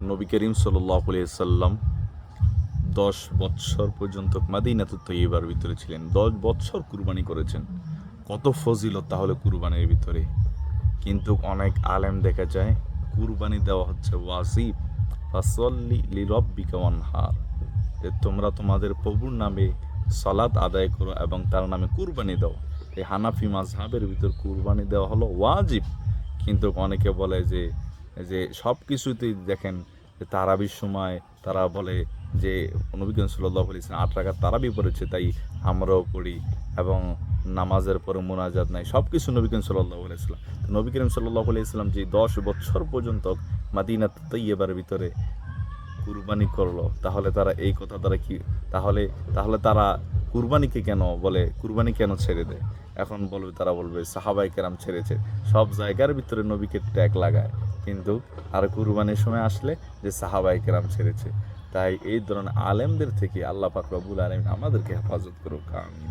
নবী করিম সাল্লাল্লাহু আলাইহি সাল্লাম 10 বৎসর পর্যন্ত মদিনাতুত তৈয়্যিবার ভিতরে ছিলেন। 10 বৎসর কুরবানি করেছেন। কত ফজিলত তাহলে কুরবানির ভিতরে। কিন্তু অনেক আলেম দেখা যায় কুরবানি দেওয়া হচ্ছে ওয়াজিব, ফাসল্লি লিরাব্বিকা ওয়ানহার, যে তোমরা তোমাদের প্রভুর নামে সালাত আদায় করো এবং তার নামে কুরবানি দাও। এই হানাফি মাযহাবের ভিতর কুরবানি দেওয়া হলো ওয়াজিব। কিন্তু অনেকে বলে যে যে সব কিছুতেই দেখেন যে তারাবির সময় তারা বলে যে নবী করিম সাল্লাল্লাহু আলাইহি ওয়াসাল্লাম 8 রাকাত তারাবি পড়েছে, তাই আমরাও পড়ি, এবং নামাজের পরে মোনাজাত নাই, সব কিছু নবী করিম সাল্লাল্লাহু আলাইহি ওয়াসাল্লাম। নবী করিম সাল্লাল্লাহু আলাইহি ওয়াসাল্লাম যে 10 বছর পর্যন্ত মদিনাত তৈয়্যিবার ভিতরে কুরবানি করলো, তাহলে তারা এই কথা তারা কি, তাহলে তাহলে তারা কুরবানিকে কেন বলে, কুরবানি কেন ছেড়ে দেয়? এখন বলবে, তারা বলবে সাহাবায়ে কেরাম ছেড়েছে, সব জায়গার ভিতরে নবীকে ট্যাগ লাগায়, কিন্তু আর কুরবানির সময় আসলে যে সাহাবায়ে কেরাম ছেড়েছে। তাই এই ধরনের আলেমদের থেকে আল্লাহ পাক রব্বুল আলামিন আমাদেরকে হেফাজত করুক, আমিন।